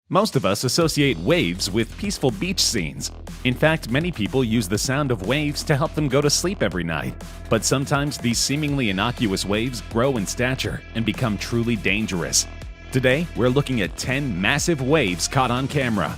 Most of us associate waves with peaceful beach scenes. In fact, many people use the sound of waves to help them go to sleep every night. But sometimes these seemingly innocuous waves grow in stature and become truly dangerous. Today, we're looking at 10 massive waves caught on camera.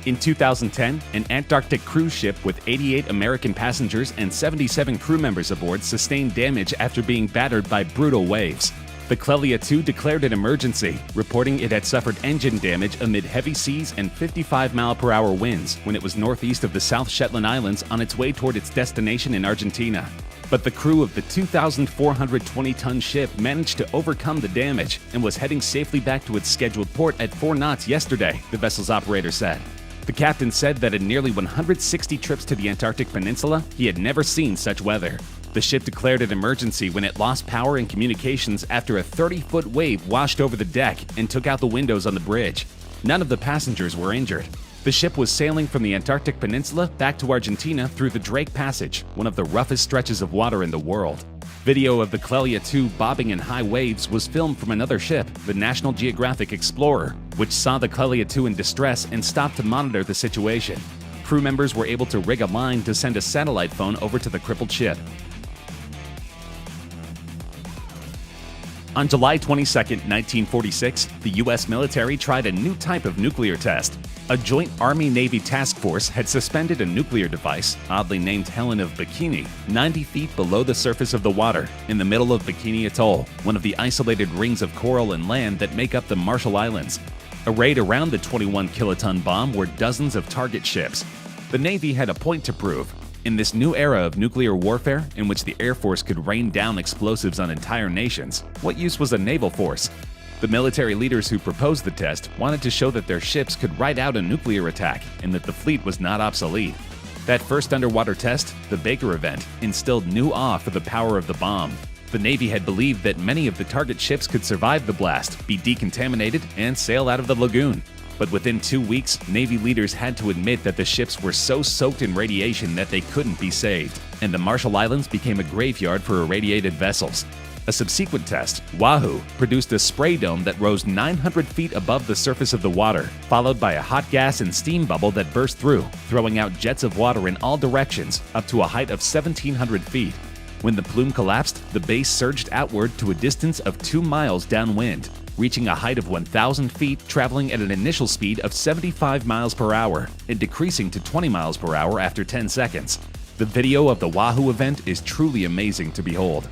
In 2010, an Antarctic cruise ship with 88 American passengers and 77 crew members aboard sustained damage after being battered by brutal waves. The Clelia II declared an emergency, reporting it had suffered engine damage amid heavy seas and 55-mile-per-hour winds when it was northeast of the South Shetland Islands on its way toward its destination in Argentina. But the crew of the 2,420-ton ship managed to overcome the damage and was heading safely back to its scheduled port at 4 knots yesterday, the vessel's operator said. The captain said that in nearly 160 trips to the Antarctic Peninsula, he had never seen such weather. The ship declared an emergency when it lost power and communications after a 30-foot wave washed over the deck and took out the windows on the bridge. None of the passengers were injured. The ship was sailing from the Antarctic Peninsula back to Argentina through the Drake Passage, one of the roughest stretches of water in the world. Video of the Clelia II bobbing in high waves was filmed from another ship, the National Geographic Explorer, which saw the Clelia II in distress and stopped to monitor the situation. Crew members were able to rig a line to send a satellite phone over to the crippled ship. On July 22, 1946, the U.S. military tried a new type of nuclear test. A joint Army-Navy task force had suspended a nuclear device, oddly named Helen of Bikini, 90 feet below the surface of the water, in the middle of Bikini Atoll, one of the isolated rings of coral and land that make up the Marshall Islands. Arrayed around the 21-kiloton bomb were dozens of target ships. The Navy had a point to prove. In this new era of nuclear warfare, in which the Air Force could rain down explosives on entire nations, what use was a naval force? The military leaders who proposed the test wanted to show that their ships could ride out a nuclear attack and that the fleet was not obsolete. That first underwater test, the Baker event, instilled new awe for the power of the bomb. The Navy had believed that many of the target ships could survive the blast, be decontaminated, and sail out of the lagoon. But within 2 weeks, Navy leaders had to admit that the ships were so soaked in radiation that they couldn't be saved, and the Marshall Islands became a graveyard for irradiated vessels. A subsequent test, Wahoo, produced a spray dome that rose 900 feet above the surface of the water, followed by a hot gas and steam bubble that burst through, throwing out jets of water in all directions, up to a height of 1,700 feet. When the plume collapsed, the base surged outward to a distance of 2 miles downwind, reaching a height of 1,000 feet, traveling at an initial speed of 75 miles per hour and decreasing to 20 miles per hour after 10 seconds. The video of the Wahoo event is truly amazing to behold.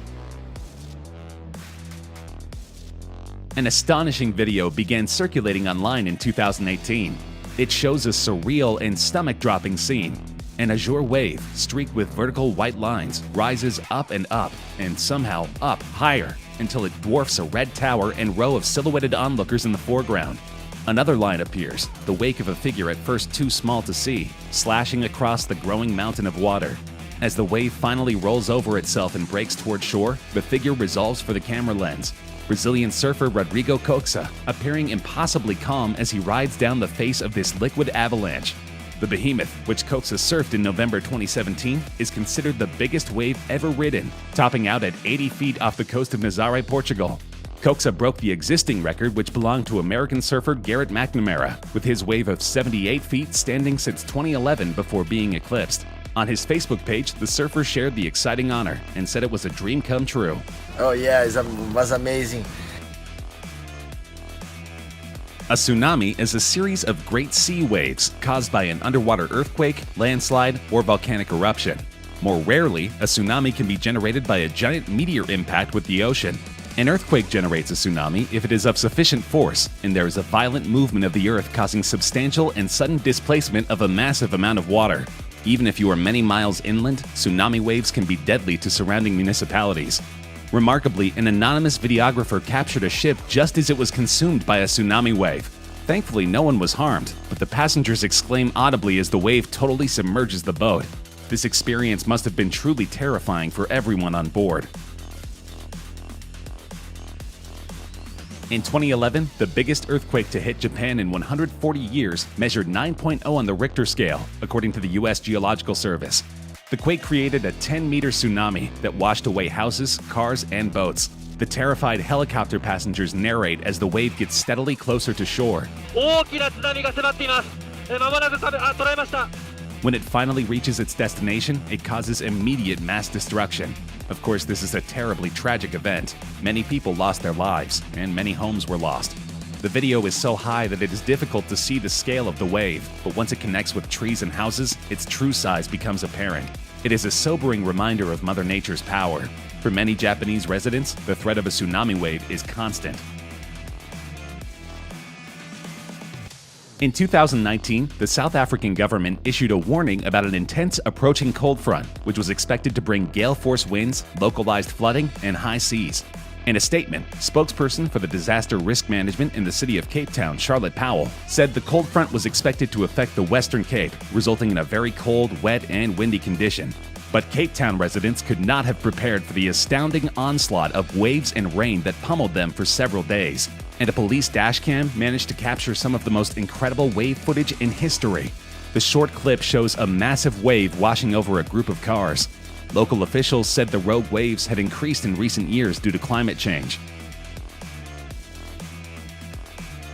An astonishing video began circulating online in 2018. It shows a surreal and stomach-dropping scene. An azure wave, streaked with vertical white lines, rises up, and somehow up higher, until it dwarfs a red tower and row of silhouetted onlookers in the foreground. Another line appears, the wake of a figure at first too small to see, slashing across the growing mountain of water. As the wave finally rolls over itself and breaks toward shore, the figure resolves for the camera lens. Brazilian surfer Rodrigo Coxa, appearing impossibly calm as he rides down the face of this liquid avalanche. The behemoth, which Coxa surfed in November 2017, is considered the biggest wave ever ridden, topping out at 80 feet off the coast of Nazaré, Portugal. Coxa broke the existing record, which belonged to American surfer Garrett McNamara, with his wave of 78 feet standing since 2011 before being eclipsed. On his Facebook page, the surfer shared the exciting honor and said it was a dream come true. Oh yeah, it was amazing. A tsunami is a series of great sea waves caused by an underwater earthquake, landslide, or volcanic eruption. More rarely, a tsunami can be generated by a giant meteor impact with the ocean. An earthquake generates a tsunami if it is of sufficient force and there is a violent movement of the earth causing substantial and sudden displacement of a massive amount of water. Even if you are many miles inland, tsunami waves can be deadly to surrounding municipalities. Remarkably, an anonymous videographer captured a ship just as it was consumed by a tsunami wave. Thankfully, no one was harmed, but the passengers exclaim audibly as the wave totally submerges the boat. This experience must have been truly terrifying for everyone on board. In 2011, the biggest earthquake to hit Japan in 140 years measured 9.0 on the Richter scale, according to the U.S. Geological Service. The quake created a 10-meter tsunami that washed away houses, cars, and boats. The terrified helicopter passengers narrate as the wave gets steadily closer to shore. 大きな津波が迫っています。間もなく捉えました。 When it finally reaches its destination, it causes immediate mass destruction. Of course, this is a terribly tragic event. Many people lost their lives, and many homes were lost. The video is so high that it is difficult to see the scale of the wave, but once it connects with trees and houses, its true size becomes apparent. It is a sobering reminder of Mother Nature's power. For many Japanese residents, the threat of a tsunami wave is constant. In 2019, the South African government issued a warning about an intense approaching cold front, which was expected to bring gale-force winds, localized flooding, and high seas. In a statement, spokesperson for the Disaster Risk Management in the city of Cape Town, Charlotte Powell, said the cold front was expected to affect the Western Cape, resulting in a very cold, wet, and windy condition. But Cape Town residents could not have prepared for the astounding onslaught of waves and rain that pummeled them for several days. And a police dashcam managed to capture some of the most incredible wave footage in history. The short clip shows a massive wave washing over a group of cars. Local officials said the rogue waves had increased in recent years due to climate change.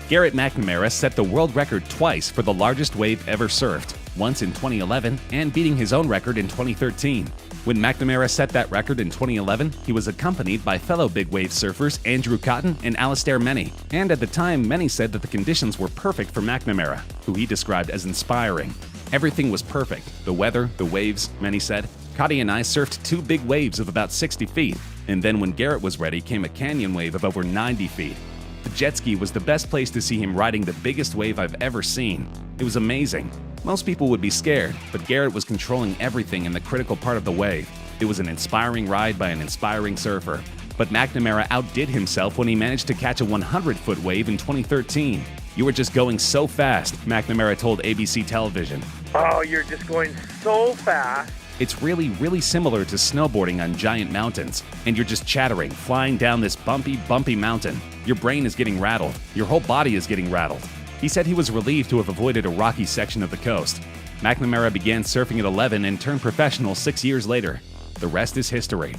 Garrett McNamara set the world record twice for the largest wave ever surfed, once in 2011 and beating his own record in 2013. When McNamara set that record in 2011, he was accompanied by fellow big wave surfers Andrew Cotton and Alastair Menny, and at the time Menny said that the conditions were perfect for McNamara, who he described as inspiring. Everything was perfect, the weather, the waves, Menny said. Cotty and I surfed two big waves of about 60 feet, and then when Garrett was ready came a canyon wave of over 90 feet. The jet ski was the best place to see him riding the biggest wave I've ever seen. It was amazing. Most people would be scared, but Garrett was controlling everything in the critical part of the wave. It was an inspiring ride by an inspiring surfer. But McNamara outdid himself when he managed to catch a 100-foot wave in 2013. "You were just going so fast," McNamara told ABC television. Oh, you're just going so fast. It's really similar to snowboarding on giant mountains, and you're just chattering, flying down this bumpy mountain. Your brain is getting rattled. Your whole body is getting rattled. He said he was relieved to have avoided a rocky section of the coast. McNamara began surfing at 11 and turned professional 6 years later. The rest is history.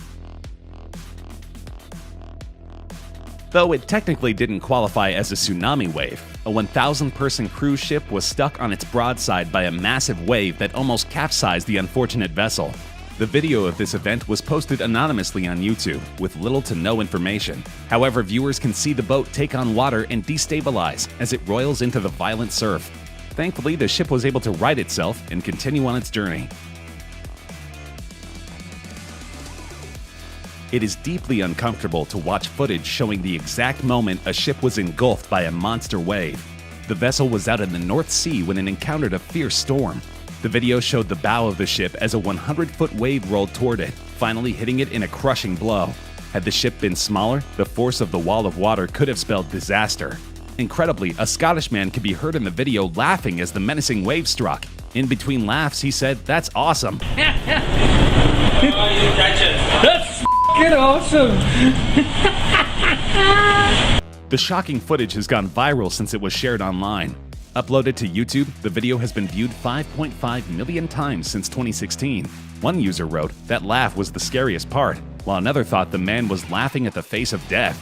Though it technically didn't qualify as a tsunami wave, a 1,000-person cruise ship was stuck on its broadside by a massive wave that almost capsized the unfortunate vessel. The video of this event was posted anonymously on YouTube, with little to no information. However, viewers can see the boat take on water and destabilize as it roils into the violent surf. Thankfully, the ship was able to right itself and continue on its journey. It is deeply uncomfortable to watch footage showing the exact moment a ship was engulfed by a monster wave. The vessel was out in the North Sea when it encountered a fierce storm. The video showed the bow of the ship as a 100-foot wave rolled toward it, finally hitting it in a crushing blow. Had the ship been smaller, the force of the wall of water could have spelled disaster. Incredibly, a Scottish man could be heard in the video laughing as the menacing wave struck. In between laughs, he said, "That's awesome." That's f***ing awesome. The shocking footage has gone viral since it was shared online. Uploaded to YouTube, the video has been viewed 5.5 million times since 2016. One user wrote, "That laugh was the scariest part," while another thought the man was laughing at the face of death.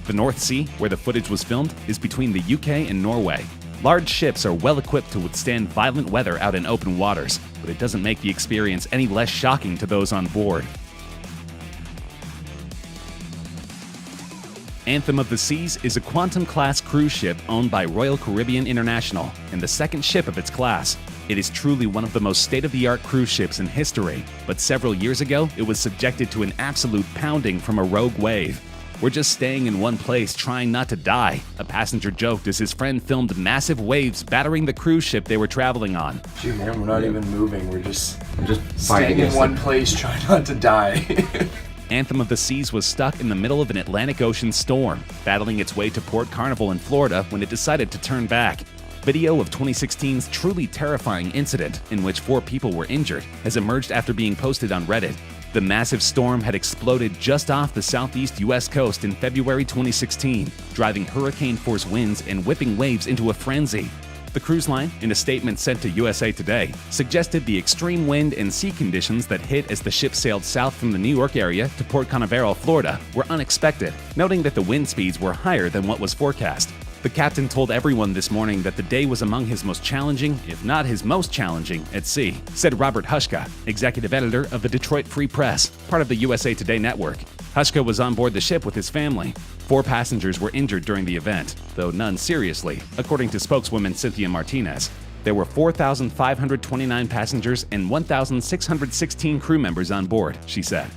The North Sea, where the footage was filmed, is between the UK and Norway. Large ships are well equipped to withstand violent weather out in open waters, but it doesn't make the experience any less shocking to those on board. Anthem of the Seas is a Quantum-class cruise ship owned by Royal Caribbean International and the second ship of its class. It is truly one of the most state-of-the-art cruise ships in history, but several years ago, it was subjected to an absolute pounding from a rogue wave. "We're just staying in one place trying not to die," a passenger joked as his friend filmed massive waves battering the cruise ship they were traveling on. Shoot, man, we're not even moving. We're just Staying in one place, trying not to die. Anthem of the Seas was stuck in the middle of an Atlantic Ocean storm, battling its way to Port Carnival in Florida when it decided to turn back. Video of 2016's truly terrifying incident, in which 4 people were injured, has emerged after being posted on Reddit. The massive storm had exploded just off the southeast U.S. coast in February 2016, driving hurricane-force winds and whipping waves into a frenzy. The cruise line, in a statement sent to USA Today, suggested the extreme wind and sea conditions that hit as the ship sailed south from the New York area to Port Canaveral, Florida, were unexpected, noting that the wind speeds were higher than what was forecast. The captain told everyone this morning that the day was among his most challenging, if not his most challenging, at sea, said Robert Hushka, executive editor of the Detroit Free Press, part of the USA Today network. Hushka was on board the ship with his family. 4 passengers were injured during the event, though none seriously, according to spokeswoman Cynthia Martinez. There were 4,529 passengers and 1,616 crew members on board, she said.